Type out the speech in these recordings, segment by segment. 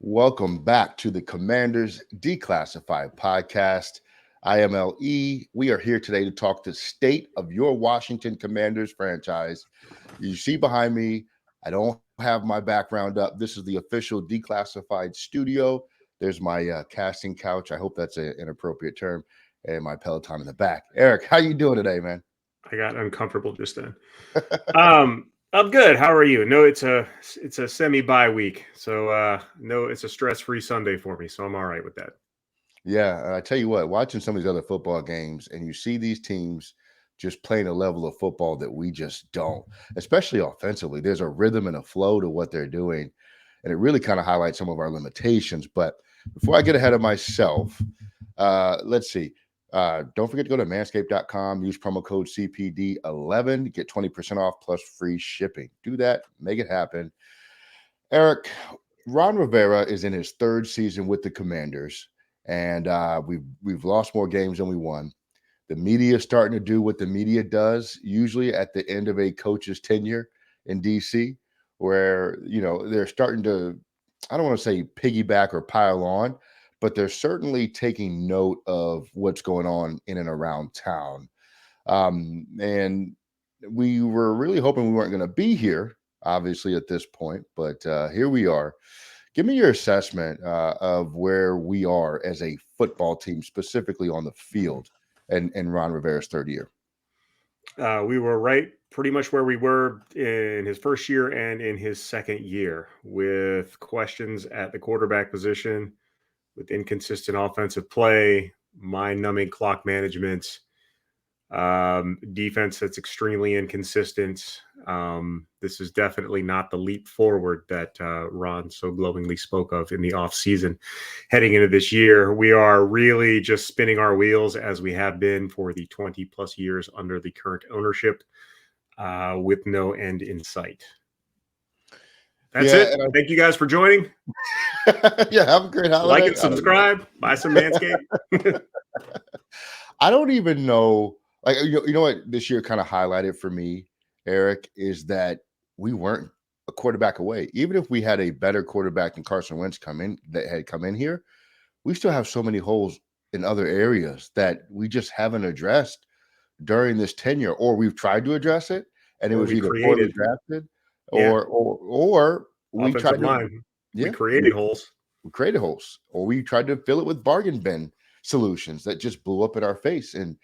Welcome back to the Commanders Declassified podcast. I am LE. We are here today to talk the state of your Washington Commanders franchise. You see behind me, I don't have my background up. This is the official Declassified studio. There's my casting couch. I hope that's an appropriate term. And my Peloton in the back. Eric, how you doing today, man? I got uncomfortable just then. I'm good. How are you? No, it's a semi-bye week. So no, it's a stress-free Sunday for me. So I'm all right with that. Yeah, I tell you what, watching some of these other football games and you see these teams just playing a level of football that we just don't, especially offensively. There's a rhythm and a flow to what they're doing, and it really kind of highlights some of our limitations. But before I get ahead of myself, let's see. Don't forget to go to manscaped.com, use promo code CPD11, get 20% off plus free shipping. Do that, make it happen. Eric, Ron Rivera is in his third season with the Commanders, and we've lost more games than we won. The media is starting to do what the media does usually at the end of a coach's tenure in DC, where they're starting to, I don't want to say piggyback or pile on, but they're certainly taking note of what's going on in and around town. And we were really hoping we weren't going to be here, obviously, at this point, but here we are. Give me your assessment of where we are as a football team, specifically on the field, in Ron Rivera's third year. We were right pretty much where we were in his first year and in his second year, with questions at the quarterback position, with inconsistent offensive play, mind-numbing clock management, defense that's extremely inconsistent. This is definitely not the leap forward that Ron so glowingly spoke of in the offseason. Heading into this year, we are really just spinning our wheels as we have been for the 20 plus years under the current ownership, with no end in sight. That's it. Thank you guys for joining. Yeah, have a great holiday. Like and subscribe. Buy some Manscaped. I don't even know. Like, you know what this year kind of highlighted for me, Eric, is that we weren't a quarterback away. Even if we had a better quarterback than Carson Wentz had come in here, we still have so many holes in other areas that we just haven't addressed during this tenure, or we've tried to address it, and it was either poorly drafted, or we tried to. We created holes. We created holes, or we tried to fill it with bargain bin solutions that just blew up in our face. And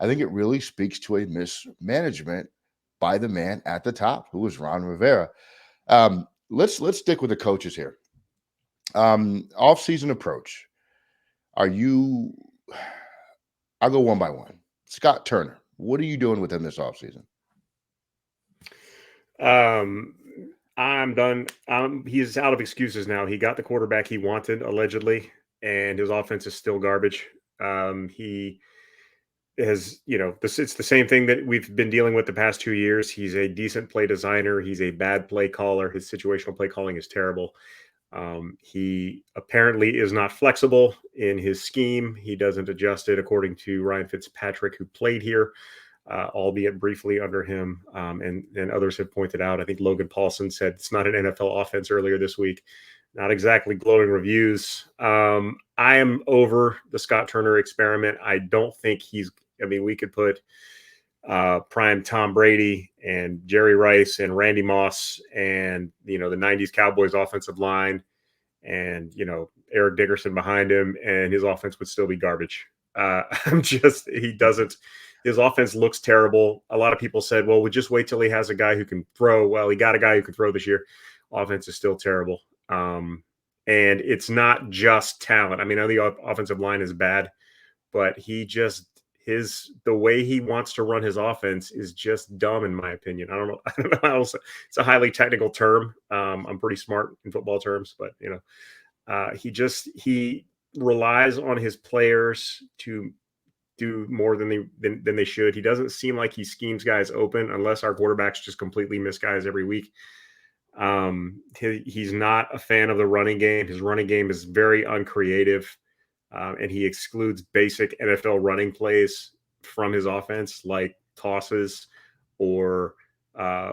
I think it really speaks to a mismanagement by the man at the top, who was Ron Rivera. Let's stick with the coaches here. Off-season approach. I'll go one by one. Scott Turner, what are you doing with him this offseason? I'm done. He's out of excuses now. He got the quarterback he wanted, allegedly, and his offense is still garbage. He has, it's the same thing that we've been dealing with the past 2 years. He's a decent play designer. He's a bad play caller. His situational play calling is terrible. He apparently is not flexible in his scheme. He doesn't adjust it, according to Ryan Fitzpatrick, who played here, albeit briefly under him. And others have pointed out, I think Logan Paulson said it's not an NFL offense earlier this week. Not exactly glowing reviews. I am over the Scott Turner experiment. I don't think we could put prime Tom Brady and Jerry Rice and Randy Moss and, the 90s Cowboys offensive line and, Eric Dickerson behind him, and his offense would still be garbage. His offense looks terrible. A lot of people said, well, we'll just wait till he has a guy who can throw. Well, he got a guy who can throw this year. Offense is still terrible. And it's not just talent. I know the offensive line is bad, but the way he wants to run his offense is just dumb, in my opinion. I don't know how else. It's a highly technical term. I'm pretty smart in football terms, but he relies on his players to do more than they should. He doesn't seem like he schemes guys open, unless our quarterbacks just completely miss guys every week. He's not a fan of the running game. His running game is very uncreative. And he excludes basic NFL running plays from his offense, like tosses or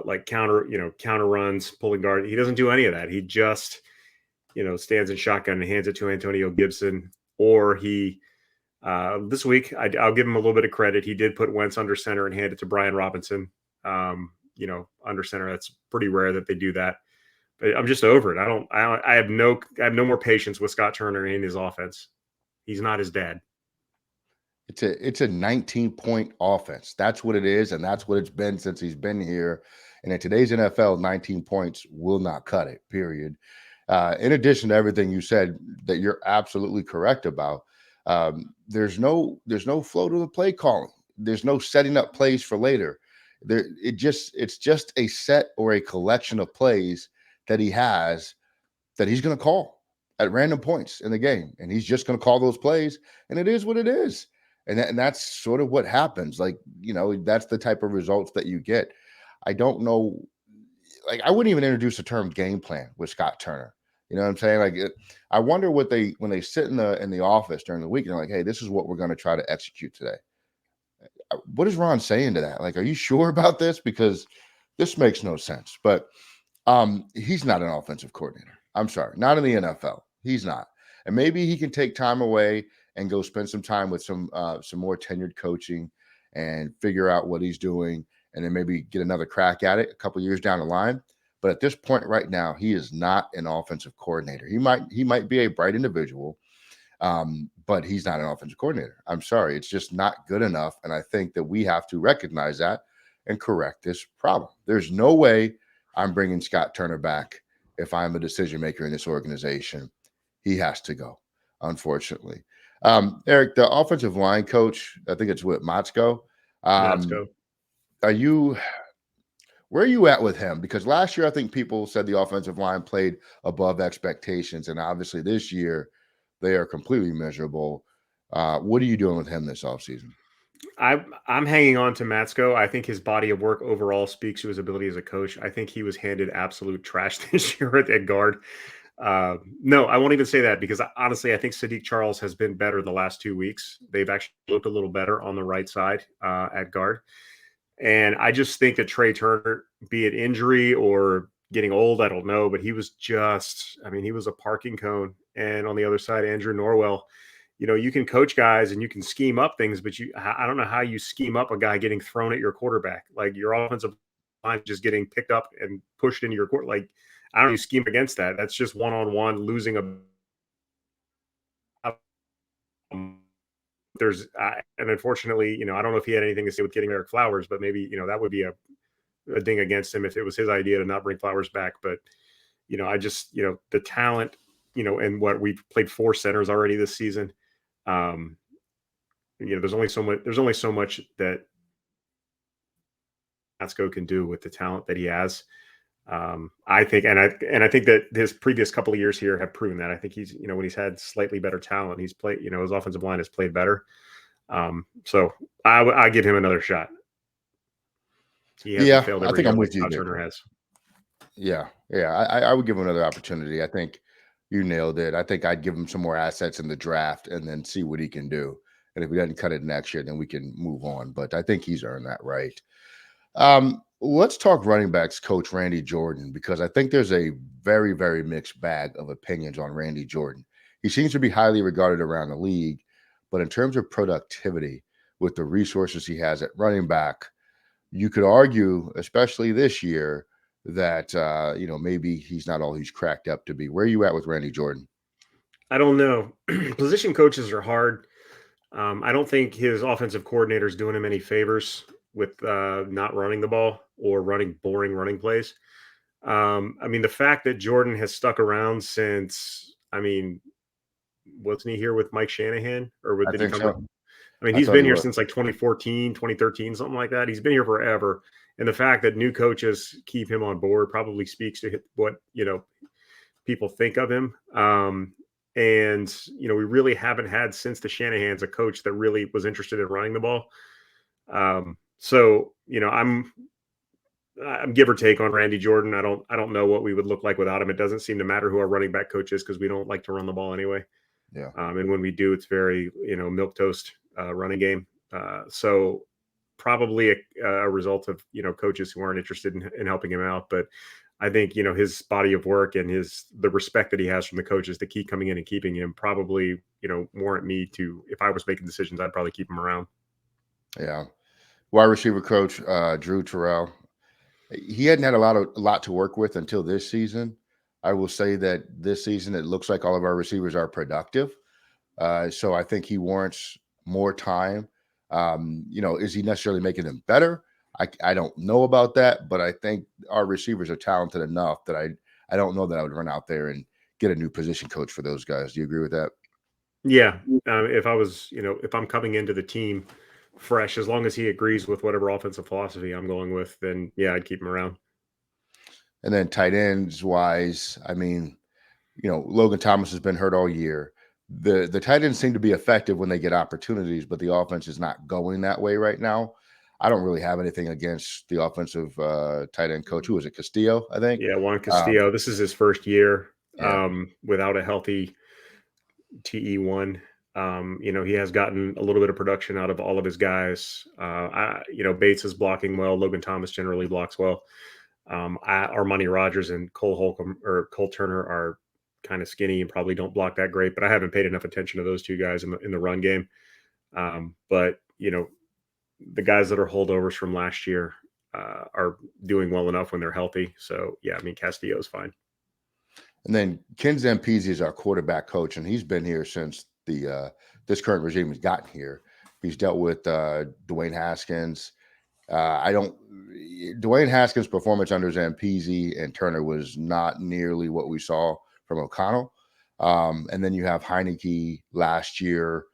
like counter runs, pulling guard. He doesn't do any of that. stands in shotgun and hands it to Antonio Gibson, or he this week I'll give him a little bit of credit. He did put Wentz under center and hand it to Brian Robinson. Under center. That's pretty rare that they do that. But I'm just over it. I have no more patience with Scott Turner in his offense. He's not his dad. It's a 19-point offense. That's what it is, and that's what it's been since he's been here. And in today's NFL, 19 points will not cut it. Period. In addition to everything you said that you're absolutely correct about, there's no flow to the play calling. There's no setting up plays for later. It's just a set or a collection of plays that he has that he's going to call at random points in the game, and he's just going to call those plays, and it is what it is. And that's sort of what happens. Like, that's the type of results that you get. I don't know. Like, I wouldn't even introduce the term game plan with Scott Turner. You know what I'm saying? Like, I wonder what when they sit in the office during the week and they're like, hey, this is what we're going to try to execute today. What is Ron saying to that? Like, are you sure about this? Because this makes no sense. But he's not an offensive coordinator. I'm sorry, not in the NFL. He's not. And maybe he can take time away and go spend some time with some more tenured coaching and figure out what he's doing, and then maybe get another crack at it a couple years down the line. But at this point right now, he is not an offensive coordinator. He might be a bright individual, but he's not an offensive coordinator. I'm sorry, it's just not good enough, and I think that we have to recognize that and correct this problem. There's no way I'm bringing Scott Turner back if I'm a decision maker in this organization. He has to go, unfortunately. Eric, the offensive line coach, I think it's with Motzko. Natsko. Where are you at with him? Because last year, I think people said the offensive line played above expectations. And obviously this year, they are completely miserable. What are you doing with him this offseason? I'm hanging on to Matsko. I think his body of work overall speaks to his ability as a coach. I think he was handed absolute trash this year at guard. No, I won't even say that, because honestly, I think Sadiq Charles has been better the last 2 weeks. They've actually looked a little better on the right side at guard. And I just think that Trey Turner, be it injury or getting old, I don't know, but he was he was a parking cone. And on the other side, Andrew Norwell, you can coach guys and you can scheme up things, but I don't know how you scheme up a guy getting thrown at your quarterback. Like, your offensive line just getting picked up and pushed into your court. Like, I don't know, you scheme against that. That's just one-on-one losing and unfortunately, I don't know if he had anything to say with getting Eric Flowers, but maybe, that would be a ding against him if it was his idea to not bring Flowers back. But, I just, the talent, and what we've played 4 centers already this season. There's only so much that Matsko can do with the talent that he has. I think, and I think that his previous couple of years here have proven that. I think he's, when he's had slightly better talent, he's played, his offensive line has played better. So I give him another shot. He hasn't failed I every think year I'm like with you Scott there. Turner has. Yeah. I would give him another opportunity. I think you nailed it. I think I'd give him some more assets in the draft and then see what he can do. And if he doesn't cut it next year, then we can move on. But I think he's earned that right. Let's talk running backs coach Randy Jordan, because I think there's a very, very mixed bag of opinions on Randy Jordan. He seems to be highly regarded around the league, but in terms of productivity with the resources he has at running back, you could argue, especially this year, that maybe he's not all he's cracked up to be. Where are you at with Randy Jordan? I don't know. Position coaches are hard. I don't think his offensive coordinator is doing him any favors with not running the ball or running boring running plays. The fact that Jordan has stuck around since, wasn't he here with Mike Shanahan, or I did he think come? so. I He's thought been he here was. since like 2014, 2013, something like that. He's been here forever. And the fact that new coaches keep him on board probably speaks to what, people think of him. We really haven't had, since the Shanahans, a coach that really was interested in running the ball. I'm give or take on Randy Jordan. I don't know what we would look like without him. It doesn't seem to matter who our running back coach is, because we don't like to run the ball anyway. Yeah. And when we do, it's very, milquetoast running game. So probably a result of, coaches who aren't interested in helping him out. But I think, his body of work and the respect that he has from the coaches to keep coming in and keeping him probably, warrant me to, if I was making decisions, I'd probably keep him around. Yeah. Wide receiver coach Drew Terrell. He hadn't had a lot to work with until this season. I will say that this season it looks like all of our receivers are productive. So I think he warrants more time. Is he necessarily making them better? I don't know about that, but I think our receivers are talented enough that I don't know that I would run out there and get a new position coach for those guys. Do you agree with that? Yeah. If I was, if I'm coming into the team fresh, as long as he agrees with whatever offensive philosophy I'm going with, then yeah, I'd keep him around. And then tight ends wise, I mean, Logan Thomas has been hurt all year. The tight ends seem to be effective when they get opportunities, but the offense is not going that way right now. I don't really have anything against the offensive tight end coach. Who was it? Castillo, I think. Yeah, Juan Um, Castillo. This is his first year yeah, without a healthy TE1. He has gotten a little bit of production out of all of his guys. Bates is blocking well. Logan Thomas generally blocks well. Armani Rogers and Cole Holcomb or Cole Turner are kind of skinny and probably don't block that great, but I haven't paid enough attention to those two guys in the run game. But the guys that are holdovers from last year are doing well enough when they're healthy. So yeah, I mean Castillo's fine. and then Ken Zampese is our quarterback coach, and he's been here since the this current regime has gotten here. He's dealt with Dwayne Haskins. I don't. Dwayne Haskins' performance under Zampese and Turner was not nearly what we saw from O'Connell. And then you have Heineke last year.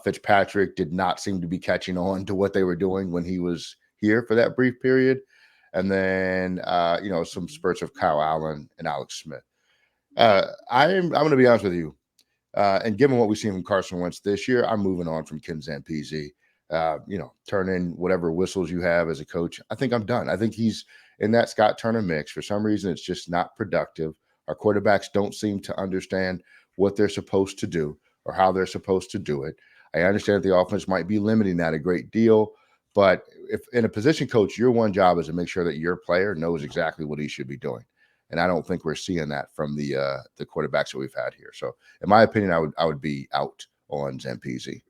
Fitzpatrick did not seem to be catching on to what they were doing when he was here for that brief period. And then some spurts of Kyle Allen and Alex Smith. I'm going to be honest with you. And given what we've seen from Carson Wentz this year, I'm moving on from Ken Zampese. Turn in whatever whistles you have as a coach. I think I'm done. I think he's in that Scott Turner mix. For some reason, it's just not productive. Our quarterbacks don't seem to understand what they're supposed to do or how they're supposed to do it. I understand that the offense might be limiting that a great deal, but if in a position coach, your one job is to make sure that your player knows exactly what he should be doing. And I don't think we're seeing that from the quarterbacks that we've had here. So, in my opinion, I would be out on Zampese.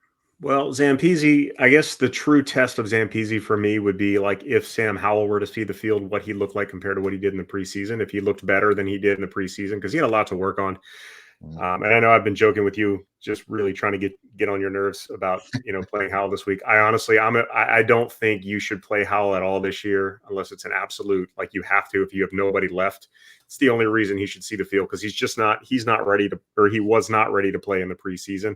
Well, Zampese, I guess the true test of Zampese for me would be like if Sam Howell were to see the field, what he looked like compared to what he did in the preseason. If he looked better than he did in the preseason, because he had a lot to work on. Mhm. And I know I've been joking with you, just really trying to get on your nerves about playing Howell this week. I honestly, I don't think you should play Howell at all this year unless it's an absolute like you have to if you have nobody left. It's the only reason he should see the field because he's not ready to, or he was not ready to play in the preseason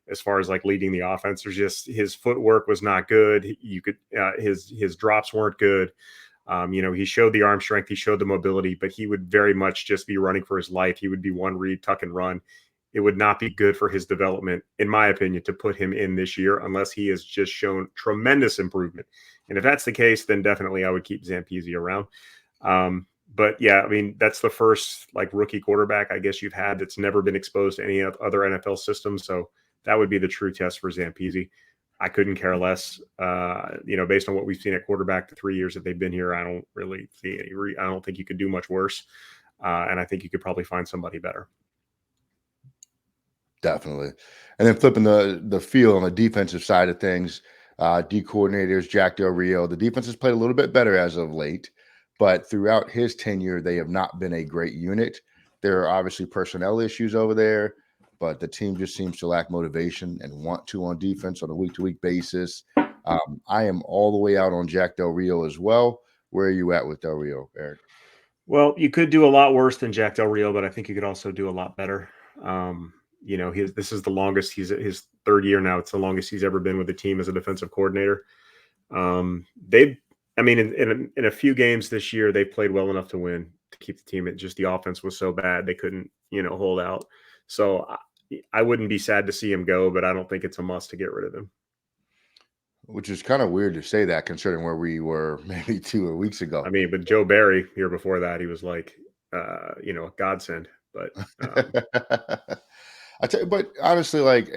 as far as like leading the offense. There's just his footwork was not good. You could his drops weren't good. He showed the arm strength, he showed the mobility, but he would very much just be running for his life. He would be one read, tuck and run. It would not be good for his development, in my opinion, to put him in this year unless he has just shown tremendous improvement. And if that's the case, then definitely I would keep Zampese around. But yeah, I mean, that's the first like rookie quarterback I guess you've had that's never been exposed to any other NFL system. So that would be the true test for Zampese. I couldn't care less. Based on what we've seen at quarterback the 3 years that they've been here, I don't really see I don't think you could do much worse. And I think you could probably find somebody better. Definitely. And then flipping the field on the defensive side of things, D coordinators Jack Del Rio. The defense has played a little bit better as of late, but throughout his tenure, they have not been a great unit. There are obviously personnel issues over there, but the team just seems to lack motivation and want to on defense on a week to week basis. I am all the way out on Jack Del Rio as well. Where are you at with Del Rio, Eric? Well, you could do a lot worse than Jack Del Rio, but I think you could also do a lot better. This is the longest he's his third year now. It's the longest he's ever been with the team as a defensive coordinator. They've, I mean, in a few games this year, they played well enough to win to keep the team. It just the offense was so bad they couldn't, hold out. So I wouldn't be sad to see him go, but I don't think it's a must to get rid of him. Which is kind of weird to say that considering where we were maybe 2 weeks ago. I mean, but Joe Barry here before that, he was like, a godsend. But I tell you, but honestly, like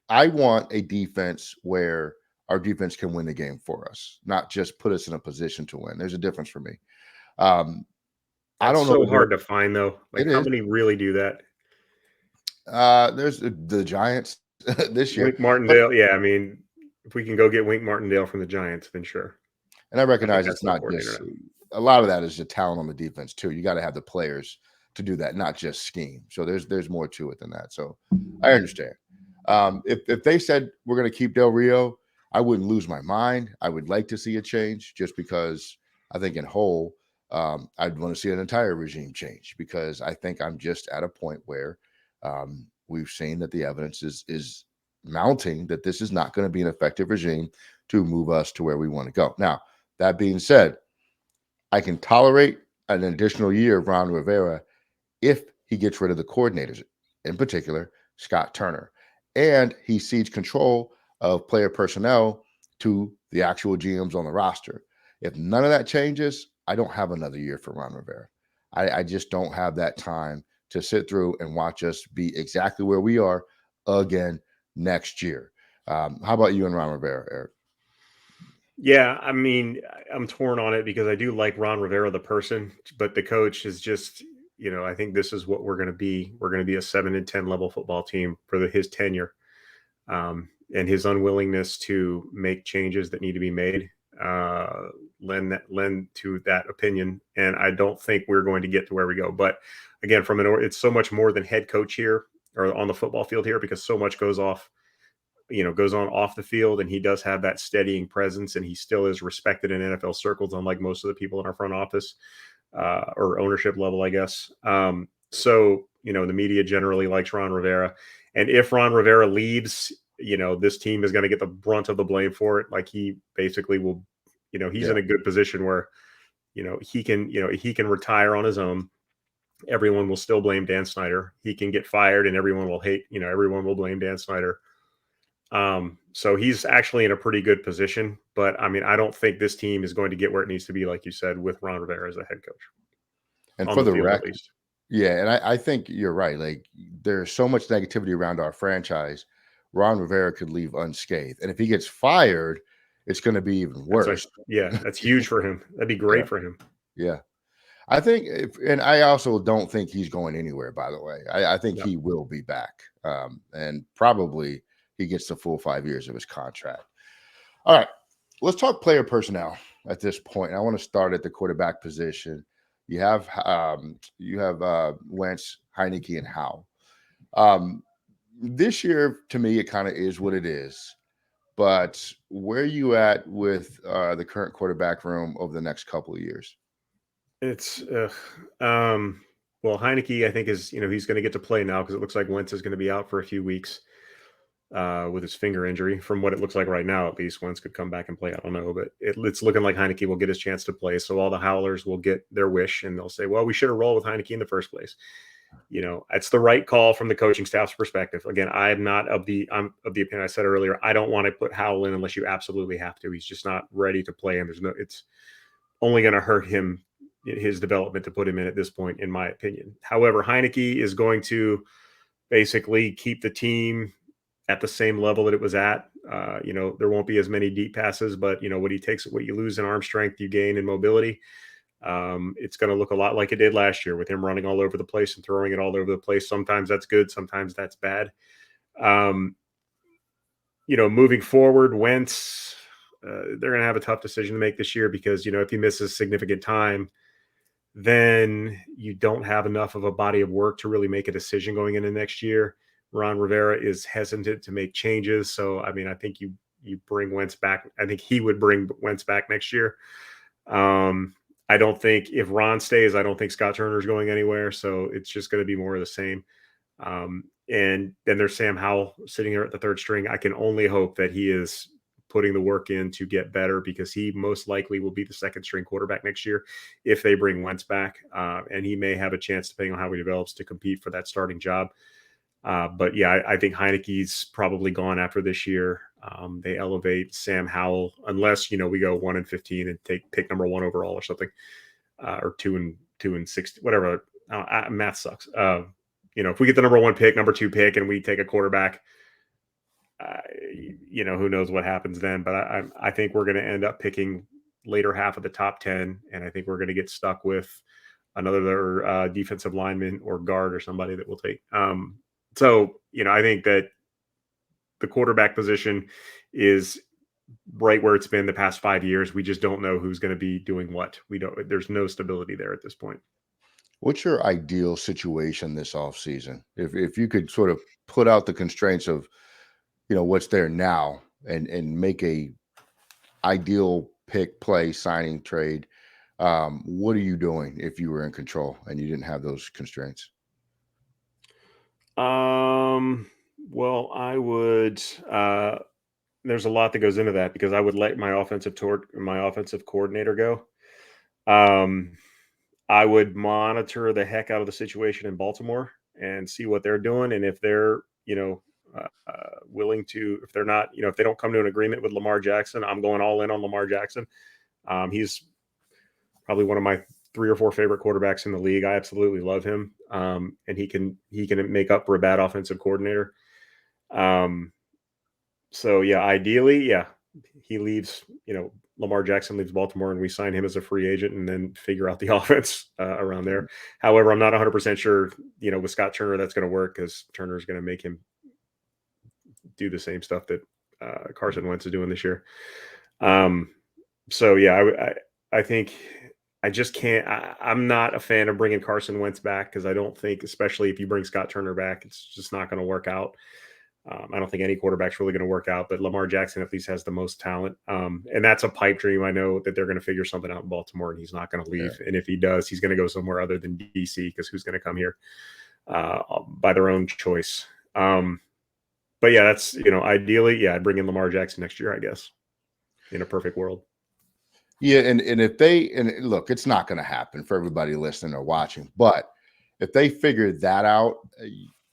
I want a defense where our defense can win the game for us, not just put us in a position to win. There's a difference for me. Um, I That's don't know so that there hard to find, though. Like, it how is. many really do that? There's the Giants this year, Wink but Martindale, yeah, I mean, if we can go get Wink Martindale from the Giants, then sure. and I I think recognize that's it's their not coordinator just now. a lot of that is the talent on the defense too. You got to have the players to do that, not just scheme. So there's more to it than that. So I understand. If they said we're going to keep Del Rio, I wouldn't lose my mind. I would like to see a change just because I think in whole, I'd want to see an entire regime change because I think I'm just at a point where we've seen that the evidence is mounting that this is not going to be an effective regime to move us to where we want to go. Now, that being said, I can tolerate an additional year of Ron Rivera if he gets rid of the coordinators, in particular, Scott Turner, and he cedes control of player personnel to the actual GMs on the roster. If none of that changes, I don't have another year for Ron Rivera. I just don't have that time to sit through and watch us be exactly where we are again next year. How about you and Ron Rivera, Eric? Yeah, I mean, I'm torn on it because I do like Ron Rivera, the person, but the coach is just, I think this is what we're going to be. We're going to be a 7-10 level football team for his tenure, and his unwillingness to make changes that need to be made uh, lend to that opinion. And I don't think we're going to get to where we go. But again, it's so much more than head coach here or on the football field here because so much goes on off the field, and he does have that steadying presence, and he still is respected in NFL circles, unlike most of the people in our front office or ownership level, I guess. So the media generally likes Ron Rivera, and if Ron Rivera leaves, this team is going to get the brunt of the blame for it. Like he basically will, he's Yeah. in a good position where he can retire on his own. Everyone will still blame Dan Snyder. He can get fired, and everyone will blame Dan Snyder. So he's actually in a pretty good position, but I mean, I don't think this team is going to get where it needs to be, like you said, with Ron Rivera as a head coach And on for the the field, at record, least. yeah, and I think you're right. Like there's so much negativity around our franchise. Ron Rivera could leave unscathed. And if he gets fired, it's going to be even worse. That's huge for him. That'd be Yeah. great for him. Yeah. I think, and I also don't think he's going anywhere, by the way. I think No. he will be back. And probably he gets the full 5 years of his contract. All right. Let's talk player personnel at this point. I want to start at the quarterback position. You have Wentz, Heineke, and Howe. Um, this year, to me, it kind of is what it is. But where are you at with the current quarterback room over the next couple of years? It's well, Heineke, I think he's going to get to play now because it looks like Wentz is going to be out for a few weeks with his finger injury. From what it looks like right now, at least Wentz could come back and play. I don't know, but it's looking like Heineke will get his chance to play. So all the Howlers will get their wish, and they'll say, "Well, we should have rolled with Heineke in the first place." It's the right call from the coaching staff's perspective. Again, I'm of the opinion I said earlier. I don't want to put Howell in unless you absolutely have to. He's just not ready to play, and it's only going to hurt his development to put him in at this point, in my opinion. However, Heineke is going to basically keep the team at the same level that it was at. There won't be as many deep passes, but what you lose in arm strength, you gain in mobility. It's going to look a lot like it did last year with him running all over the place and throwing it all over the place. Sometimes that's good, sometimes that's bad. Um, Moving forward, Wentz, they're going to have a tough decision to make this year because if he misses significant time, then you don't have enough of a body of work to really make a decision going into next year. Ron Rivera is hesitant to make changes, so I mean, I think you bring Wentz back. I think he would bring Wentz back next year. I don't think if Ron stays, I don't think Scott Turner is going anywhere. So it's just going to be more of the same. And then there's Sam Howell sitting there at the third string. I can only hope that he is putting the work in to get better because he most likely will be the second string quarterback next year if they bring Wentz back. And he may have a chance, depending on how he develops, to compete for that starting job. But yeah, I think Heineke's probably gone after this year. They elevate Sam Howell unless we go 1-15 and take pick number 1 overall or something, or 2-6, whatever. Math sucks. If we get the number 1 pick, number 2 pick, and we take a quarterback, who knows what happens then? But I think we're going to end up picking later half of the top 10, and I think we're going to get stuck with another defensive lineman or guard or somebody that will take. So I think that the quarterback position is right where it's been the past 5 years. We just don't know who's going to be doing what. We don't. There's no stability there at this point. What's your ideal situation this offseason? If you could sort of put out the constraints of, what's there now and make a ideal pick, play, signing, trade, what are you doing if you were in control and you didn't have those constraints? Well, I would. There's a lot that goes into that because I would let my offensive coordinator go. Um, I would monitor the heck out of the situation in Baltimore and see what they're doing, and if they're willing to, if they're not, if they don't come to an agreement with Lamar Jackson, I'm going all in on Lamar Jackson. He's probably one of my 3 or 4 favorite quarterbacks in the league. I absolutely love him, and he can make up for a bad offensive coordinator. Um, so yeah, ideally, yeah, he leaves. Lamar Jackson leaves Baltimore, and we sign him as a free agent, and then figure out the offense around there. However, I'm not 100% sure. With Scott Turner, that's going to work because Turner is going to make him do the same stuff that Carson Wentz is doing this year. Um, so yeah, I think I just can't. I'm not a fan of bringing Carson Wentz back because I don't think, especially if you bring Scott Turner back, it's just not going to work out. I don't think any quarterback's really going to work out, but Lamar Jackson at least has the most talent. And that's a pipe dream. I know that they're going to figure something out in Baltimore and he's not going to Yeah. leave. And if he does, he's going to go somewhere other than DC because who's going to come here by their own choice? But yeah, that's, ideally, yeah, I'd bring in Lamar Jackson next year, I guess, in a perfect world. Yeah, and if they and look, it's not going to happen for everybody listening or watching, but if they figure that out,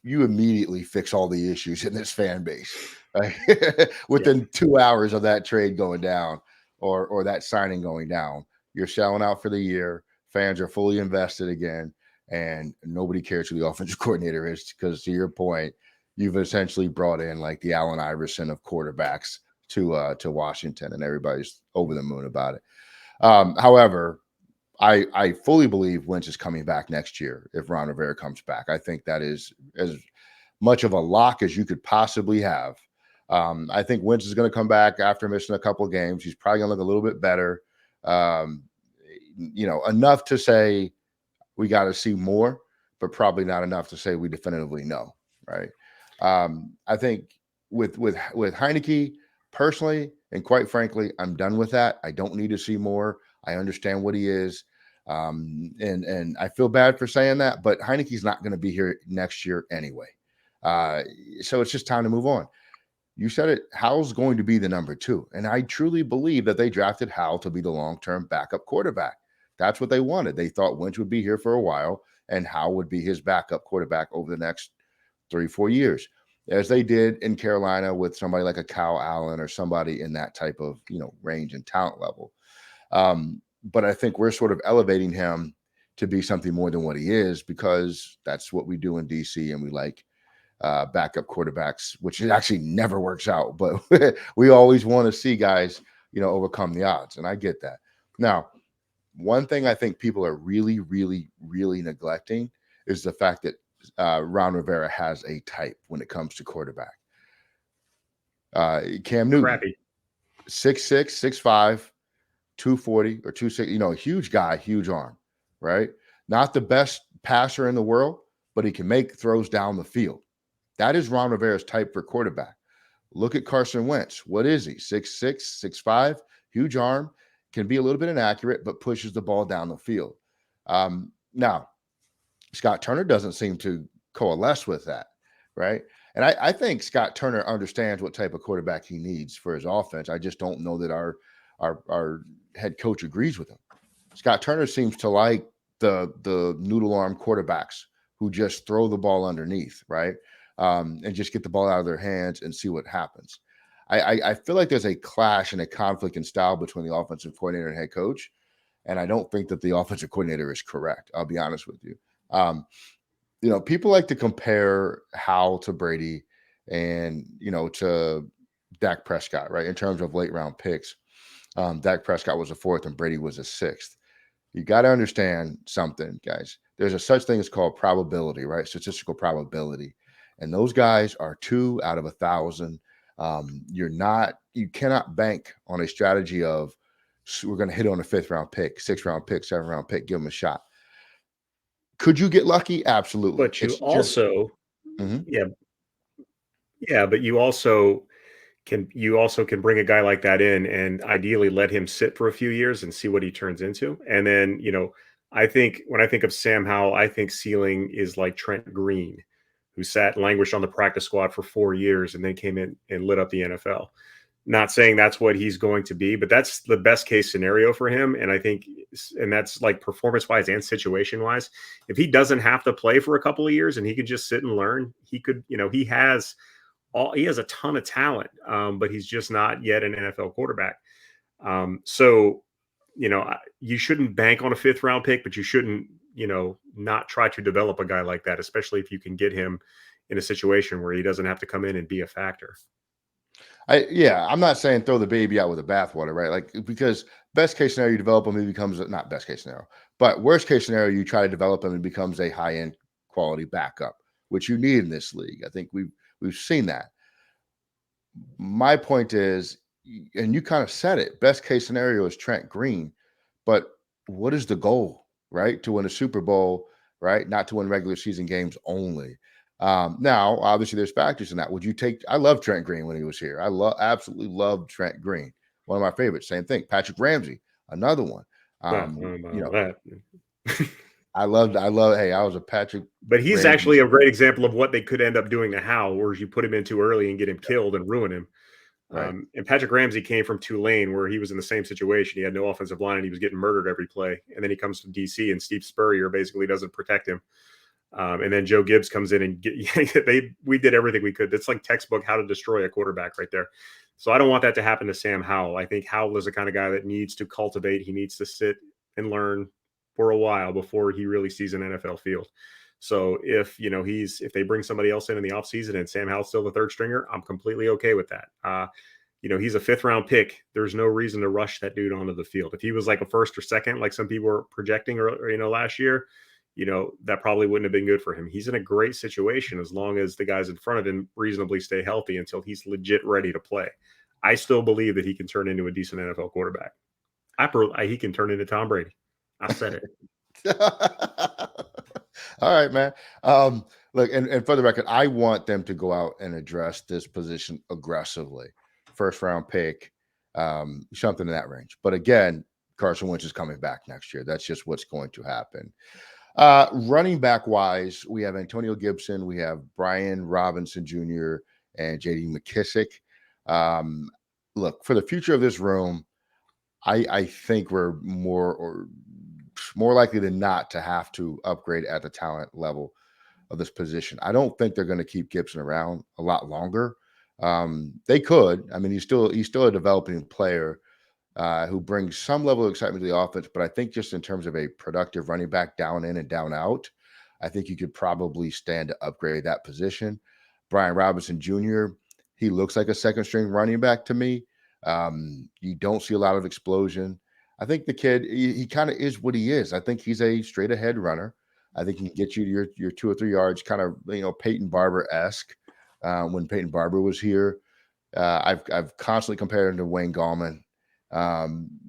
you immediately fix all the issues in this fan base, right? Yeah. Within 2 hours of that trade going down or that signing going down. You're selling out for the year. Fans are fully invested again, and nobody cares who the offensive coordinator is because, to your point, you've essentially brought in like the Allen Iverson of quarterbacks to Washington, and everybody's over the moon about it. However, I fully believe Wentz is coming back next year if Ron Rivera comes back. I think that is as much of a lock as you could possibly have. I think Wentz is going to come back after missing a couple of games. He's probably going to look a little bit better. Um, enough to say we got to see more, but probably not enough to say we definitively know, right? I think with Heineke personally, and quite frankly, I'm done with that. I don't need to see more. I understand what he is, and I feel bad for saying that, but Heineke's not going to be here next year anyway. Uh, so it's just time to move on. You said it. Howell's going to be the number 2. And I truly believe that they drafted Howell to be the long-term backup quarterback. That's what they wanted. They thought Wentz would be here for a while and Howell would be his backup quarterback over the next 3-4 years, as they did in Carolina with somebody like a Kyle Allen or somebody in that type of, range and talent level. But I think we're sort of elevating him to be something more than what he is because that's what we do in DC, and we like backup quarterbacks, which it actually never works out. But we always want to see guys, overcome the odds. And I get that. Now, one thing I think people are really, really, really neglecting is the fact that Ron Rivera has a type when it comes to quarterback. Cam Newton, Crappy. 6'6", 6'5", 240 or 260, a huge guy, huge arm, right? Not the best passer in the world, but he can make throws down the field. That is Ron Rivera's type for quarterback. Look at Carson Wentz. What is he? 6'6", 6'5", huge arm, can be a little bit inaccurate, but pushes the ball down the field. Now, Scott Turner doesn't seem to coalesce with that, right? And I think Scott Turner understands what type of quarterback he needs for his offense. I just don't know that our head coach agrees with him. Scott Turner seems to like the noodle arm quarterbacks who just throw the ball underneath, right? And just get the ball out of their hands and see what happens. I feel like there's a clash and a conflict in style between the offensive coordinator and head coach. And I don't think that the offensive coordinator is correct. I'll be honest with you. Um, people like to compare Howell to Brady and, to Dak Prescott, right? In terms of late round picks. Dak Prescott was a 4th and Brady was a 6th. You got to understand something, guys. There's a such thing as called probability, right? Statistical probability, and those guys are 2 out of 1,000. You cannot bank on a strategy of we're going to hit on a fifth round pick, sixth round pick, seventh round pick, give them a shot. Could you get lucky? Absolutely. But you It's just also, mhm. yeah, yeah, but you also can bring a guy like that in and ideally let him sit for a few years and see what he turns into. And then, I think when I think of Sam Howell, I think ceiling is like Trent Green, who sat languished on the practice squad for 4 years and then came in and lit up the NFL. Not saying that's what he's going to be, but that's the best case scenario for him. And I think, and that's like performance wise and situation wise. If he doesn't have to play for a couple of years and he could just sit and learn, he could, he has a ton of talent, but he's just not yet an NFL quarterback. So, you shouldn't bank on a fifth round pick, but you shouldn't, not try to develop a guy like that, especially if you can get him in a situation where he doesn't have to come in and be a factor. Yeah, I'm not saying throw the baby out with the bathwater, right? Like because best case scenario, you develop him, he becomes not best case scenario, but worst case scenario, you try to develop him and becomes a high end quality backup, which you need in this league. I think we've seen that. My point is, and you kind of said it, best case scenario is Trent Green, but what is the goal, right? To win a Super Bowl, right? Not to win regular season games only. Now, obviously, there's factors in that. Would you take? I love Trent Green when he was here. I absolutely loved Trent Green. One of my favorites. Same thing. Patrick Ramsey, another one. Well, I Um, don't you know know, that. Hey, I was a Patrick But he's Ramsey. actually a great example of what they could end up doing to Hal, where you put him in too early and get him killed and ruin him. Right. And Patrick Ramsey came from Tulane, where he was in the same situation. He had no offensive line, and he was getting murdered every play. And then he comes to DC, and Steve Spurrier basically doesn't protect him. And then Joe Gibbs comes in and we did everything we could. That's like textbook how to destroy a quarterback right there. So I don't want that to happen to Sam Howell. I think Howell is the kind of guy that needs to cultivate. He needs to sit and learn for a while before he really sees an NFL field. So if they bring somebody else in the offseason and Sam Howell's still the third stringer, I'm completely okay with that. He's a fifth round pick. There's no reason to rush that dude onto the field. If he was like a first or second, like some people were projecting, or last year, that probably wouldn't have been good for him. He's in a great situation as long as the guys in front of him reasonably stay healthy until he's legit ready to play. I still believe that he can turn into a decent NFL quarterback. He can turn into Tom Brady. I said it. All right, man. Look, and for the record, I want them to go out and address this position aggressively. First round pick, something in that range. But again, Carson Wentz is coming back next year. That's just what's going to happen. Running back wise, we have Antonio Gibson, we have Brian Robinson Jr., and JD McKissick. Um, Look, for the future of this room, I think we're more likely than not to have to upgrade at the talent level of this position. I don't think they're going to keep Gibson around a lot longer. They could. I mean, he's still a developing player who brings some level of excitement to the offense. But I think just in terms of a productive running back down in and down out, I think you could probably stand to upgrade that position. Brian Robinson Jr., he looks like a second string running back to me. You don't see a lot of explosion. I think the kid, he kind of is what he is. I think he's a straight ahead runner. I think he can get you to your 2 or 3 yards, kind of Peyton Barber esque. When Peyton Barber was here, I've constantly compared him to Wayne Gallman,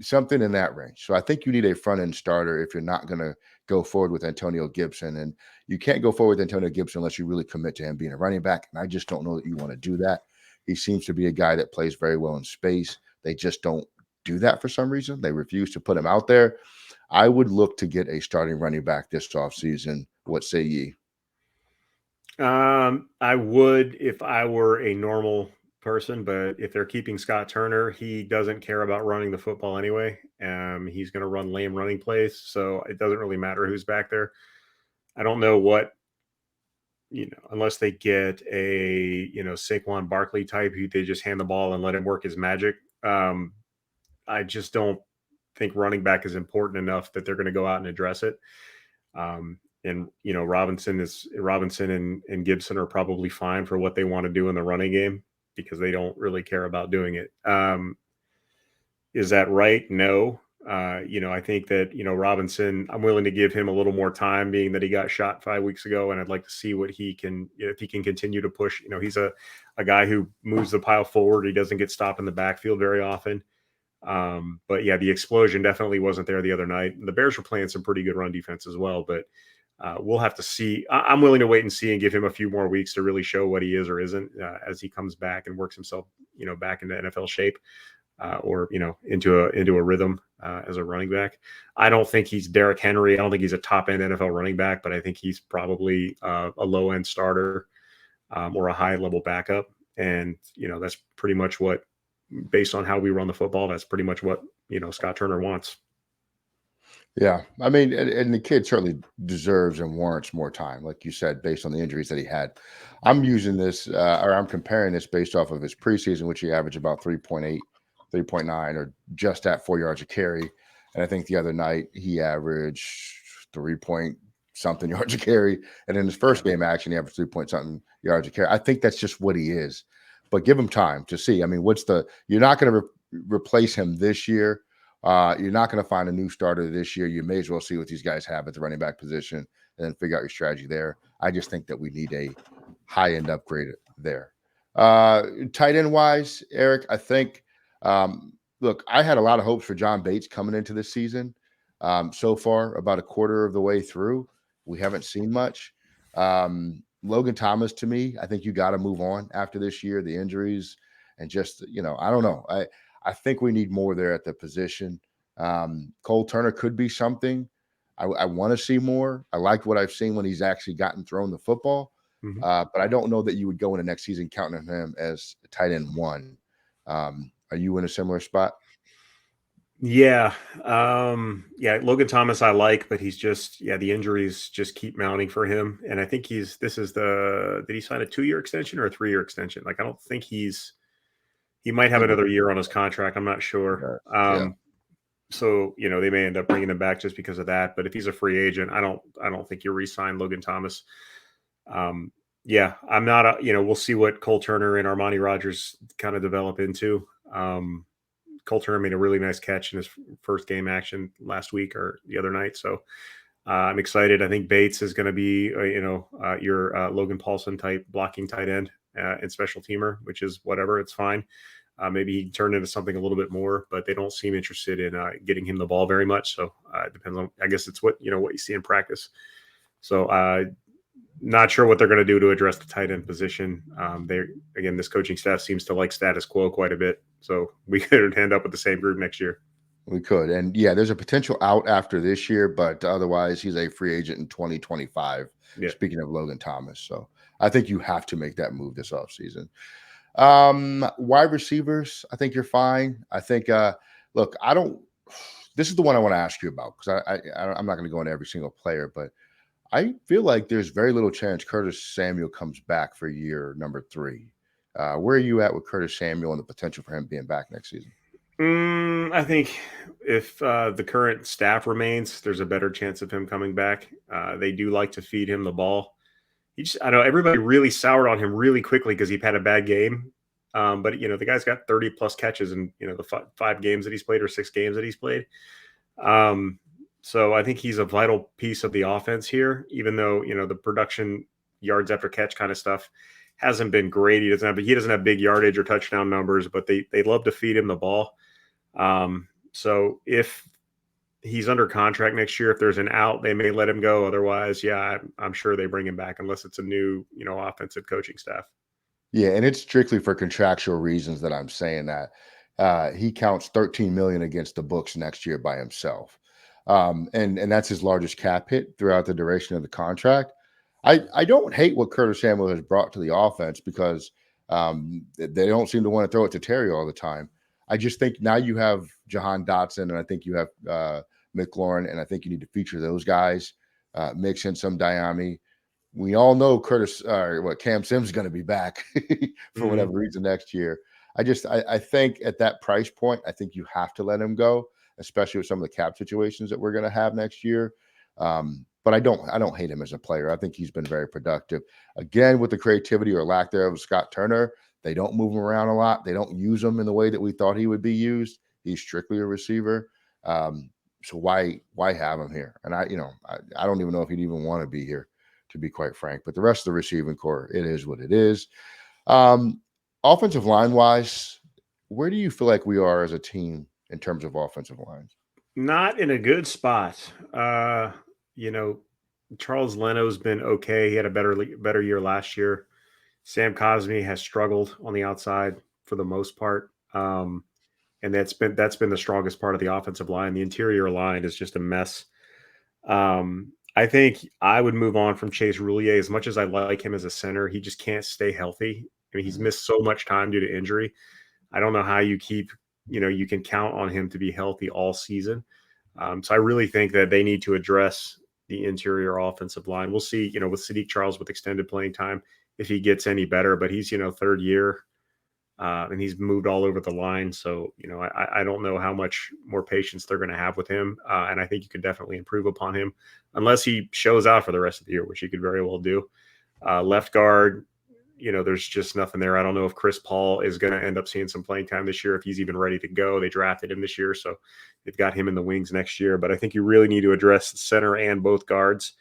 something in that range. So I think you need a front end starter if you're not going to go forward with Antonio Gibson, and you can't go forward with Antonio Gibson unless you really commit to him being a running back. And I just don't know that you want to do that. He seems to be a guy that plays very well in space. They just don't do that for some reason. They refuse to put him out there. I would look to get a starting running back this offseason. What say ye? I would if I were a normal person, but if they're keeping Scott Turner, he doesn't care about running the football anyway. He's going to run lame running plays, so it doesn't really matter who's back there. I don't know what unless they get a Saquon Barkley type who they just hand the ball and let him work his magic. I just don't think running back is important enough that they're going to go out and address it. And Robinson and Gibson are probably fine for what they want to do in the running game because they don't really care about doing it. Is that right? No. I think that, Robinson, I'm willing to give him a little more time, being that he got shot 5 weeks ago, and I'd like to see what he can, if he can continue to push. He's a guy who moves the pile forward. He doesn't get stopped in the backfield very often. But yeah, the explosion definitely wasn't there the other night. The Bears were playing some pretty good run defense as well, but we'll have to see. I'm willing to wait and see and give him a few more weeks to really show what he is or isn't as he comes back and works himself, back into NFL shape, or into a rhythm as a running back. I don't think he's Derrick Henry. I don't think he's a top end NFL running back, but I think he's probably a low end starter, or a high level backup. And that's pretty much what, based on how we run the football, that's pretty much what Scott Turner wants. Yeah, I mean, and the kid certainly deserves and warrants more time, like you said, based on the injuries that he had. I'm using this, or I'm comparing this based off of his preseason, which he averaged about 3.8, 3.9, or just at 4 yards a carry. And I think the other night he averaged 3 point something yards a carry. And in his first game action, he averaged 3 point something yards a carry. I think that's just what he is. But give him time to see. I mean, you're not going to replace him this year. You're not going to find a new starter this year. You may as well see what these guys have at the running back position and then figure out your strategy there. I just think that we need a high end upgrade there. Tight end wise, Eric, I think, look, I had a lot of hopes for John Bates coming into this season. So far, about a quarter of the way through, we haven't seen much. Logan Thomas, to me, I think you got to move on after this year, the injuries, and just, I don't know. I think we need more there at the position. Cole Turner could be something. I want to see more. I like what I've seen when he's actually gotten thrown the football. Mhm. But I don't know that you would go into next season counting on him as a tight end one. Are you in a similar spot? Yeah. Yeah, Logan Thomas I like, but he's just, yeah, the injuries just keep mounting for him. And I think did he sign a 2-year extension or a 3-year extension? Like, I don't think he might I have think another year on his contract. I'm not sure. yeah. So, they may end up bringing him back just because of that. But if he's a free agent, I don't think you re-sign Logan Thomas. Um, yeah, I'm not, we'll see what Cole Turner and Armani Rogers kind of develop into. Cole Turner made a really nice catch in his first game action last week or the other night. So I'm excited. I think Bates is going to be, your Logan Paulson type blocking tight end and special teamer, which is whatever. It's fine. Maybe he can turn into something a little bit more, but they don't seem interested in getting him the ball very much. So it depends on, I guess it's what you see in practice. So not sure what they're going to do to address the tight end position. This coaching staff seems to like status quo quite a bit. So we could end up with the same group next year. We could. And yeah, there's a potential out after this year, but otherwise he's a free agent in 2025. Yeah. Speaking of Logan Thomas. So I think you have to make that move this offseason. Wide receivers, I think you're fine. I think look, I don't this is the one I want to ask you about because I'm not going to go into every single player, but I feel like there's very little chance Curtis Samuel comes back for year number 3. Where are you at with Curtis Samuel and the potential for him being back next season? I think if the current staff remains, there's a better chance of him coming back. They do like to feed him the ball. I know everybody really soured on him really quickly because he had a bad game. But the guy's got 30 plus catches in the 5 games that he's played or 6 games that he's played. So I think he's a vital piece of the offense here, even though the production yards after catch kind of stuff hasn't been great. He doesn't have big yardage or touchdown numbers, but they love to feed him the ball. So if he's under contract next year, if there's an out, they may let him go. Otherwise, yeah, I'm sure they bring him back unless it's a new offensive coaching staff. Yeah, and it's strictly for contractual reasons that I'm saying that. He counts 13 million against the books next year by himself. And that's his largest cap hit throughout the duration of the contract. I don't hate what Curtis Samuel has brought to the offense because they don't seem to want to throw it to Terry all the time. I just think now you have Jahan Dotson and I think you have McLaurin, and I think you need to feature those guys, mix in some Diami. We all know Cam Sims is going to be back for whatever Mhm. reason next year. I think at that price point, I think you have to let him go, especially with some of the cap situations that we're going to have next year. But I don't hate him as a player. I think he's been very productive. Again, with the creativity or lack thereof of Scott Turner, they don't move him around a lot. They don't use him in the way that we thought he would be used. He's strictly a receiver. Um, so why have him here? And I don't even know if he'd even want to be here, to be quite frank. But the rest of the receiving core, it is what it is. Um, Offensive line wise, where do you feel like we are as a team in terms of offensive lines? Not in a good spot. You know, Charles Leno's been okay. He had a better year last year. Sam Cosmi has struggled on the outside for the most part. And that's been the strongest part of the offensive line. The interior line is just a mess. I think I would move on from Chase Roulier. As much as I like him as a center, he just can't stay healthy. I mean, he's Mhm. missed so much time due to injury. I don't know how you can count on him to be healthy all season. So I really think that they need to address the interior offensive line. We'll see, with Sadiq Charles with extended playing time, if he gets any better, but he's, third year, and he's moved all over the line. So, I don't know how much more patience they're going to have with him. And I think you can definitely improve upon him unless he shows out for the rest of the year, which he could very well do. Left guard, there's just nothing there. I don't know if Chris Paul is going to end up seeing some playing time this year, if he's even ready to go. They drafted him this year, so they've got him in the wings next year. But I think you really need to address the center and both guards.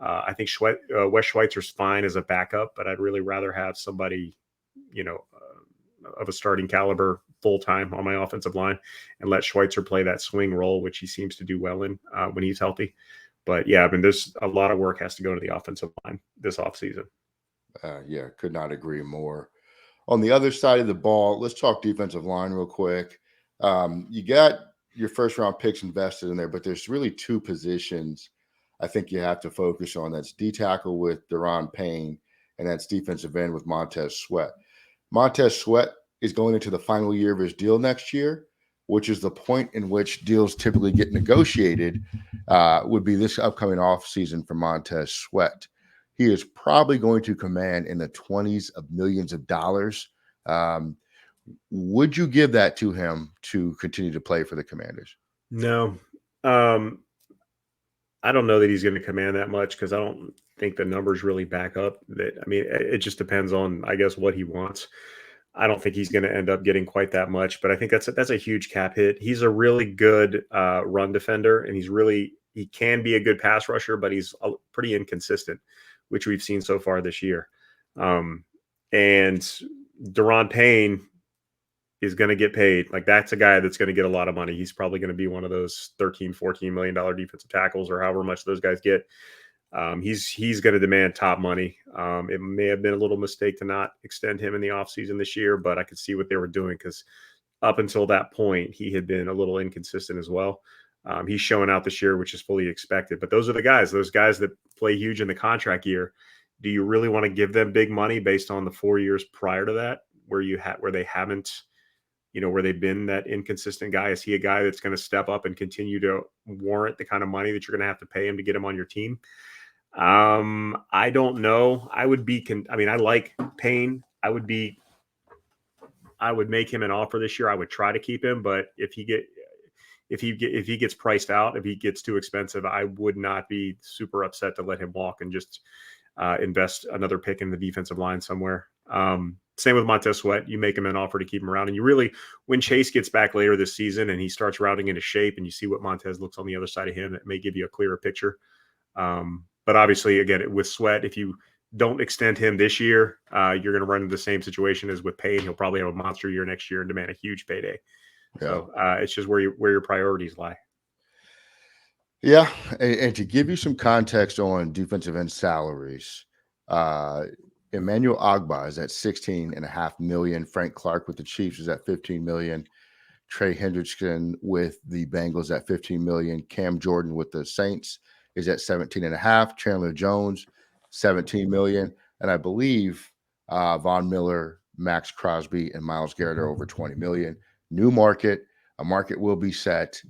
I think Wes Schweitzer's fine as a backup, but I'd really rather have somebody, of a starting caliber full time on my offensive line and let Schweitzer play that swing role, which he seems to do well in when he's healthy. But yeah, I mean, there's a lot of work has to go to the offensive line this offseason. Yeah, could not agree more. On the other side of the ball, let's talk defensive line real quick. You got your first round picks invested in there, but there's really two positions I think you have to focus on. That's D tackle with Deron Payne, and that's defensive end with Montez Sweat. Montez Sweat is going into the final year of his deal next year, which is the point in which deals typically get negotiated, would be this upcoming offseason for Montez Sweat. He is probably going to command in the 20s of millions of dollars. Um, would you give that to him to continue to play for the Commanders? No, um, I don't know that he's going to command that much because I don't think the numbers really back up that. I mean, it just depends on, I guess, what he wants. I don't think he's going to end up getting quite that much, but I think that's a huge cap hit. He's a really good run defender, and he can be a good pass rusher, but he's pretty inconsistent, which we've seen so far this year. Um, and Deron Payne is going to get paid. Like, that's a guy that's going to get a lot of money. He's probably going to be one of those 13, $14 million defensive tackles or however much those guys get. He's going to demand top money. It may have been a little mistake to not extend him in the offseason this year, but I could see what they were doing because up until that point, he had been a little inconsistent as well. He's showing out this year, which is fully expected. But those guys that play huge in the contract year. Do you really want to give them big money based on the 4 years prior to that, where they haven't, where they've been that inconsistent guy? Is he a guy that's going to step up and continue to warrant the kind of money that you're going to have to pay him to get him on your team? I don't know. I mean, I like Payne. I would make him an offer this year. I would try to keep him, but if he gets priced out, if he gets too expensive, I would not be super upset to let him walk and just invest another pick in the defensive line somewhere. Same with Montez Sweat. You make him an offer to keep him around. And you really, when Chase gets back later this season and he starts rounding into shape and you see what Montez looks on the other side of him, it may give you a clearer picture. But obviously, again, with Sweat, if you don't extend him this year, you're going to run into the same situation as with Payne. He'll probably have a monster year next year and demand a huge payday. Yeah. So it's just where your priorities lie. Yeah. And to give you some context on defensive end salaries, uh, Emmanuel Agba is at 16.5 million. Frank Clark with the Chiefs is at 15 million. Trey Hendrickson with the Bengals at 15 million. Cam Jordan with the Saints is at 17.5. Chandler Jones, 17 million. And I believe Von Miller, Max Crosby, and Miles Garrett are over 20 million. New market. A market will be set.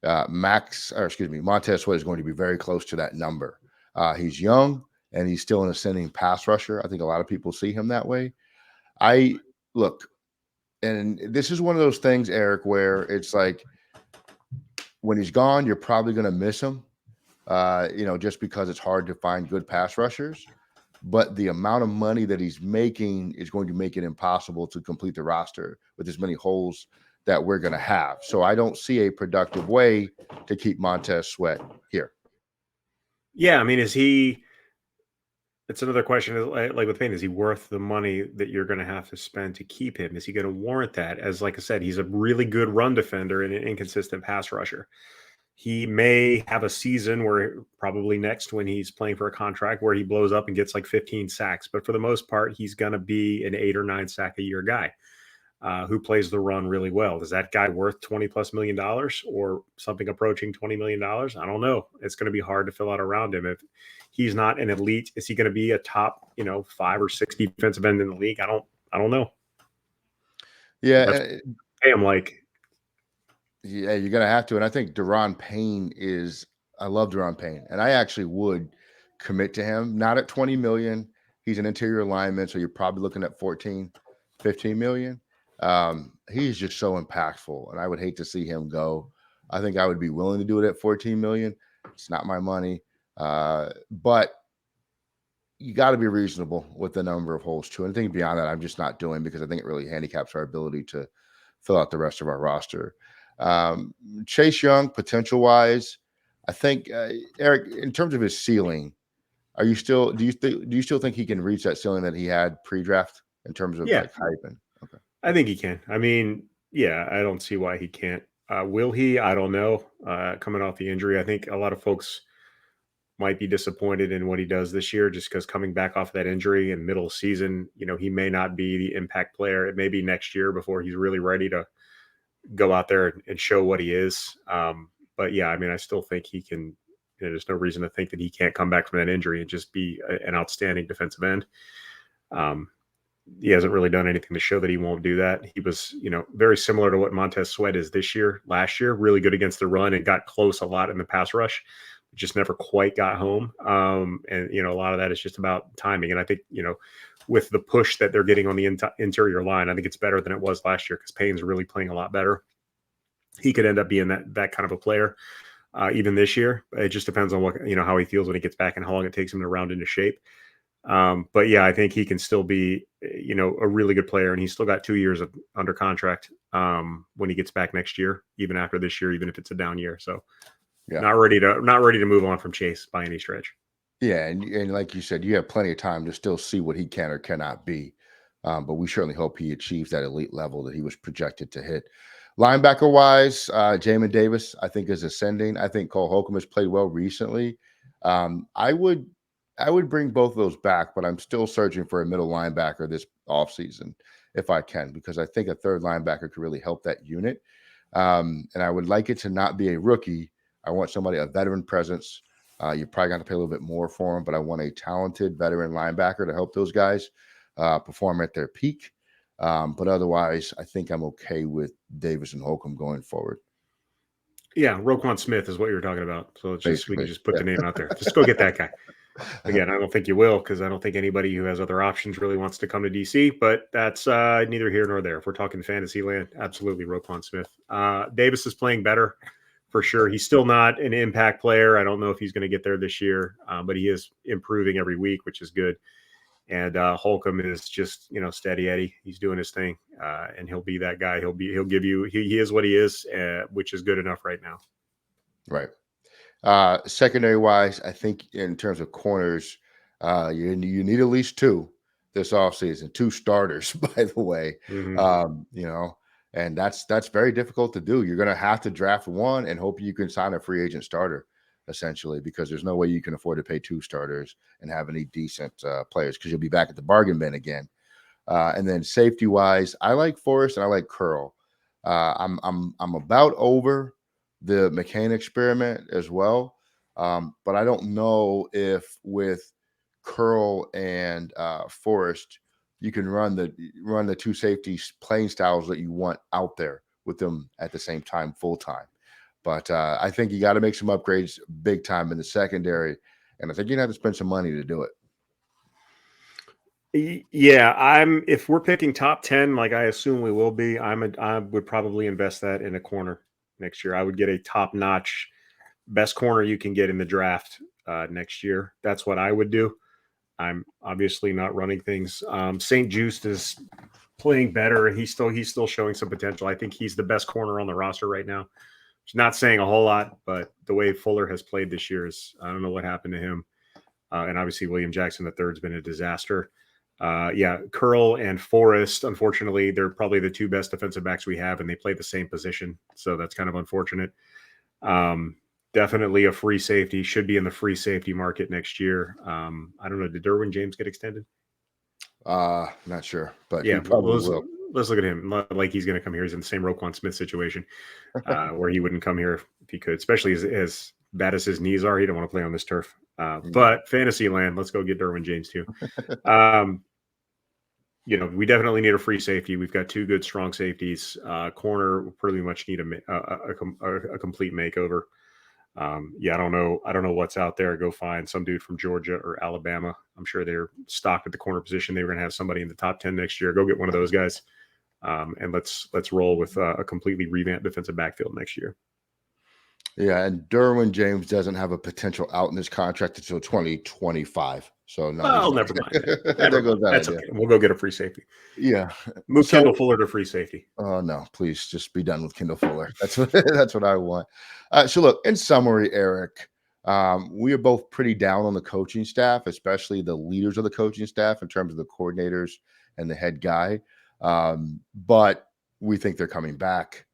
Montez Sweat is going to be very close to that number. He's young and he's still an ascending pass rusher. I think a lot of people see him that way. I look, and this is one of those things, Eric, where it's like when he's gone, you're probably going to miss him, just because it's hard to find good pass rushers. But the amount of money that he's making is going to make it impossible to complete the roster with as many holes that we're going to have. So I don't see a productive way to keep Montez Sweat here. Yeah, I mean, is he? It's another question. Like with Payne, is he worth the money that you're going to have to spend to keep him? Is he going to warrant that? As like I said, he's a really good run defender and an inconsistent pass rusher. He may have a season where probably next when he's playing for a contract where he blows up and gets like 15 sacks. But for the most part, he's going to be an 8 or 9 sack a year guy who plays the run really well. Is that guy worth $20+ million or something approaching $20 million? I don't know. It's going to be hard to fill out around him if he's not an elite. Is he going to be a top, 5 or 6 defensive end in the league? I don't know. That's Yeah, I'm like. yeah, you're gonna have to. And I think Deron Payne is. I love Deron Payne, and I actually would commit to him. Not at 20 million. He's an interior lineman, so you're probably looking at 14, 15 million. He's just so impactful, and I would hate to see him go. I think I would be willing to do it at 14 million. It's not my money, but you got to be reasonable with the number of holes too. Anything beyond that, I'm just not doing because I think it really handicaps our ability to fill out the rest of our roster. Um, Chase Young, potential wise, I think Eric, in terms of his ceiling, are you still do you still think he can reach that ceiling that he had pre-draft in terms of Yeah, like hype and okay? I think he can. I mean, yeah, I don't see why he can't. Will he? I don't know. Coming off the injury, I think a lot of folks might be disappointed in what he does this year just because coming back off that injury in middle of season, he may not be the impact player. It may be next year before he's really ready to go out there and show what he is. But yeah, I mean, I still think he can. There's no reason to think that he can't come back from that injury and just be an outstanding defensive end. Um, he hasn't really done anything to show that he won't do that. He was, very similar to what Montez Sweat is this year, last year, really good against the run and got close a lot in the pass rush, just never quite got home. And, a lot of that is just about timing. And I think, with the push that they're getting on the interior line, I think it's better than it was last year because Payne's really playing a lot better. He could end up being that kind of a player even this year. It just depends on what, how he feels when he gets back and how long it takes him to round into shape. But yeah, I think he can still be, a really good player, and he's still got 2 years under contract when he gets back next year, even after this year, even if it's a down year. So Yeah, not ready to move on from Chase by any stretch. yeah, and like you said, you have plenty of time to still see what he can or cannot be. But we certainly hope he achieves that elite level that he was projected to hit. Linebacker wise, Jamin Davis, I think, is ascending. I think Cole Holcomb has played well recently. Um, I would I would bring both of those back, but I'm still searching for a middle linebacker this offseason if I can, because I think a third linebacker could really help that unit. And I would like it to not be a rookie. I want somebody, a veteran presence. You're probably going to pay a little bit more for him, but I want a talented veteran linebacker to help those guys perform at their peak. But otherwise, I think I'm okay with Davis and Holcomb going forward. Yeah, Roquan Smith is what you were talking about. So we can Basically, just put yeah. the name out there. Just go get that guy. Again, I don't think you will because I don't think anybody who has other options really wants to come to DC. But that's neither here nor there. If we're talking fantasy land, absolutely Roquan Smith. Davis is playing better for sure. He's still not an impact player. I don't know if he's going to get there this year, but he is improving every week, which is good. And Holcomb is just steady Eddie. He's doing his thing, and he'll be that guy. He'll give you. He is what he is, which is good enough right now. Right. Secondary wise, I think in terms of corners, you need at least two this offseason, two starters, by the way. Mm-hmm. And that's very difficult to do. You're gonna have to draft one and hope you can sign a free agent starter, essentially, because there's no way you can afford to pay two starters and have any decent players because you'll be back at the bargain bin again. And then safety wise, I like Forrest and I like Curl. I'm about over the McCain experiment as well, but I don't know if with Curl and Forrest you can run the two safeties playing styles that you want out there with them at the same time full time. But I think you got to make some upgrades big time in the secondary, and I think you have to spend some money to do it. Yeah, if we're picking top 10, like I assume we will be, I would probably invest that in a corner next year. I would get a top-notch best corner you can get in the draft next year. That's what I would do. I'm obviously not running things. St. Just is playing better. He's still showing some potential. I think he's the best corner on the roster right now. It's not saying a whole lot, but the way Fuller has played this year is I don't know what happened to him. And obviously William Jackson III has been a disaster. Yeah, Curl and Forrest, unfortunately, they're probably the two best defensive backs we have, and they play the same position. So that's kind of unfortunate. Definitely a free safety. Should be in the free safety market next year. I don't know. Did Derwin James get extended? Not sure, but he Yeah, probably will. let's look at him. Like he's going to come here. He's in the same Roquan Smith situation where he wouldn't come here if he could, especially as bad as his knees are. He don't want to play on this turf. But fantasy land, let's go get Derwin James too. We definitely need a free safety. We've got two good, strong safeties. Corner, we pretty much need a complete makeover. I don't know what's out there. Go find some dude from Georgia or Alabama. I'm sure they're stocked at the corner position. They were going to have somebody in the top 10 next year. Go get one of those guys, and let's roll with a completely revamped defensive backfield next year. Yeah, and Derwin James doesn't have a potential out in his contract until 2025. So no, never mind. That's okay. We'll go get a free safety. Yeah, move Kendall Fuller to free safety. Oh no, please just be done with Kendall Fuller. That's what I want. So look, in summary, Eric, we are both pretty down on the coaching staff, especially the leaders of the coaching staff in terms of the coordinators and the head guy. But we think they're coming back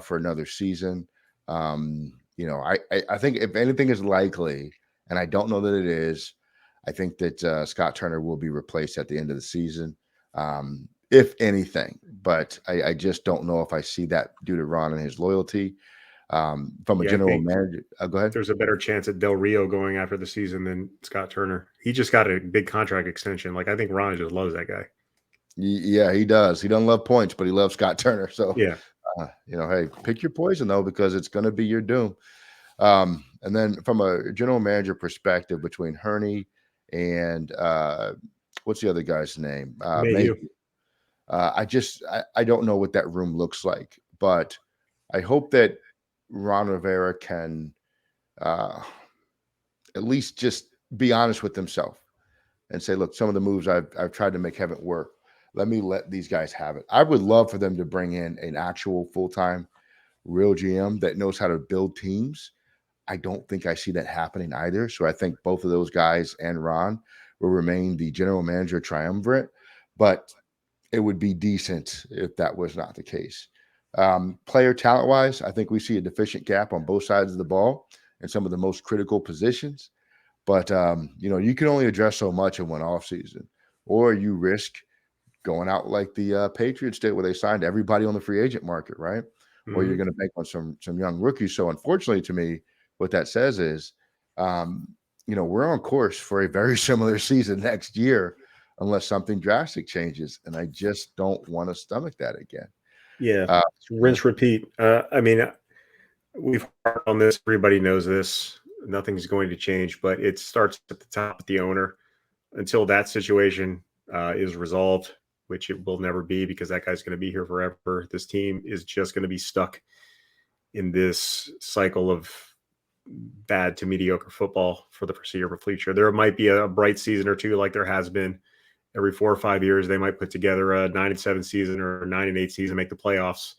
for another season. I think if anything is likely, and I don't know that it is, I think that Scott Turner will be replaced at the end of the season, if anything. But I just don't know if I see that due to Ron and his loyalty. From a general manager, go ahead. There's a better chance at Del Rio going after the season than Scott Turner. He just got a big contract extension. Like I think Ron just loves that guy. Yeah, he does. He doesn't love points, but he loves Scott Turner. So yeah. Hey, pick your poison though, because it's going to be your doom. And then from a general manager perspective, between Hurney and what's the other guy's name? Mayhew. I don't know what that room looks like, but I hope that Ron Rivera can at least just be honest with himself and say, look, some of the moves I've tried to make haven't worked. Let these guys have it. I would love for them to bring in an actual full-time real GM that knows how to build teams. I don't think I see that happening either. So I think both of those guys and Ron will remain the general manager triumvirate, but it would be decent if that was not the case. Player talent-wise, I think we see a deficient gap on both sides of the ball in some of the most critical positions. But, you can only address so much in one offseason, or you risk going out like the Patriots did where they signed everybody on the free agent market, right? Mm-hmm. Or you're going to bank on some young rookies. So unfortunately to me, what that says is, we're on course for a very similar season next year unless something drastic changes. And I just don't want to stomach that again. Yeah. Rinse, repeat. We've heard on this. Everybody knows this. Nothing's going to change, but it starts at the top with the owner. Until that situation is resolved, which it will never be because that guy's going to be here forever. This team is just going to be stuck in this cycle of bad to mediocre football for the foreseeable future. There might be a bright season or two like there has been every 4 or 5 years. They might put together a 9-7 season or a 9-8 season, make the playoffs.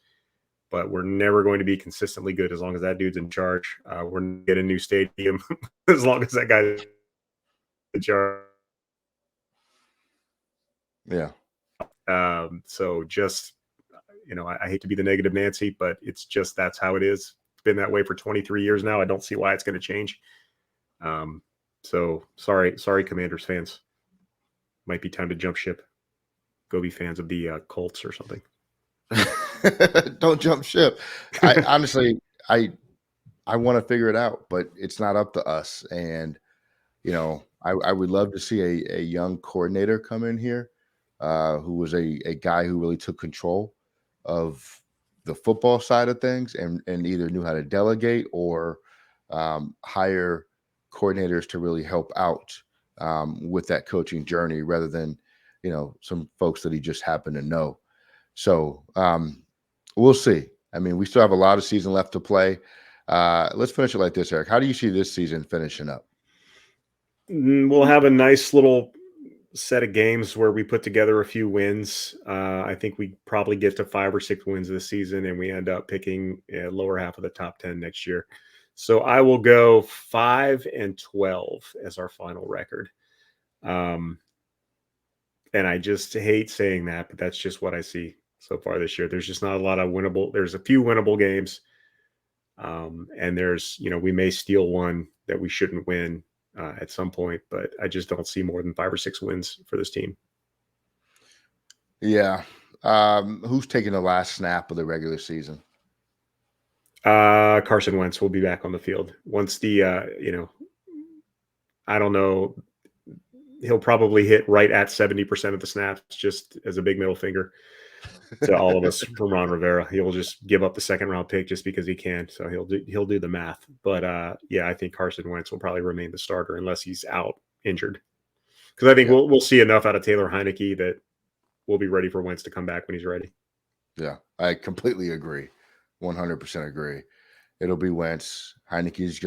But we're never going to be consistently good as long as that dude's in charge. We're going to get a new stadium as long as that guy's in charge. Yeah. So just, I hate to be the negative Nancy, but it's just that's how it is. It's been that way for 23 years now. I don't see why it's going to change. So sorry, Commanders fans. Might be time to jump ship. Go be fans of the Colts or something. Don't jump ship. I honestly, I want to figure it out, but it's not up to us. And, I would love to see a young coordinator come in here who was a guy who really took control of the football side of things and either knew how to delegate or hire coordinators to really help out with that coaching journey rather than, some folks that he just happened to know. So we'll see. I mean, we still have a lot of season left to play. Let's finish it like this, Eric. How do you see this season finishing up? We'll have a nice little set of games where we put together a few wins. I think we probably get to 5 or 6 wins this season, and we end up picking lower half of the top 10 next year. So I will go 5-12 as our final record. Um, and I just hate saying that, but that's just what I see so far this year. There's just not a lot of winnable. There's a few winnable games, and there's we may steal one that we shouldn't win at some point, but I just don't see more than 5 or 6 wins for this team. Yeah. Who's taking the last snap of the regular season? Carson Wentz will be back on the field once I don't know. He'll probably hit right at 70% of the snaps, just as a big middle finger to all of us from Ron Rivera. He'll just give up the second round pick just because he can. So he'll do the math. But yeah, I think Carson Wentz will probably remain the starter unless he's out injured. Because I think Yeah. we'll see enough out of Taylor Heineke that we'll be ready for Wentz to come back when he's ready. Yeah, I completely agree. 100% agree. It'll be Wentz. Heineke's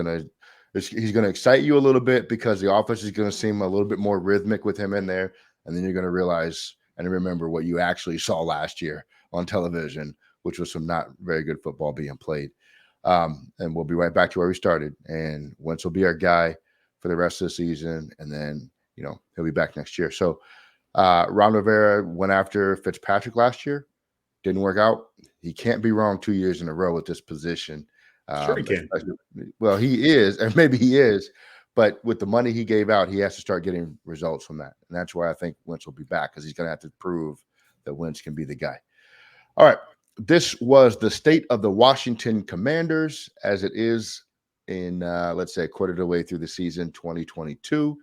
he's gonna excite you a little bit because the offense is gonna seem a little bit more rhythmic with him in there, and then you're gonna realize and remember what you actually saw last year on television, which was some not very good football being played. And we'll be right back to where we started. And Wentz will be our guy for the rest of the season, and then he'll be back next year. So Ron Rivera went after Fitzpatrick last year. Didn't work out. He can't be wrong 2 years in a row at this position. Sure, he can. Well, he is, and maybe he is, but with the money he gave out, he has to start getting results from that. And that's why I think Wentz will be back, because he's going to have to prove that Wentz can be the guy. All right. This was the state of the Washington Commanders as it is in, let's say, a quarter of the way through the season 2022.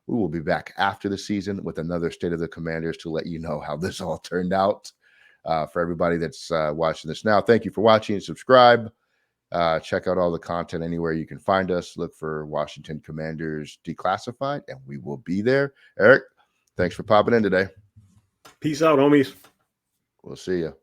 We will be back after the season with another state of the Commanders to let you know how this all turned out. For everybody that's watching this now, thank you for watching. Subscribe. Check out all the content anywhere you can find us. Look for Washington Commanders Declassified, and we will be there. Eric, thanks for popping in today. Peace out, homies. We'll see you.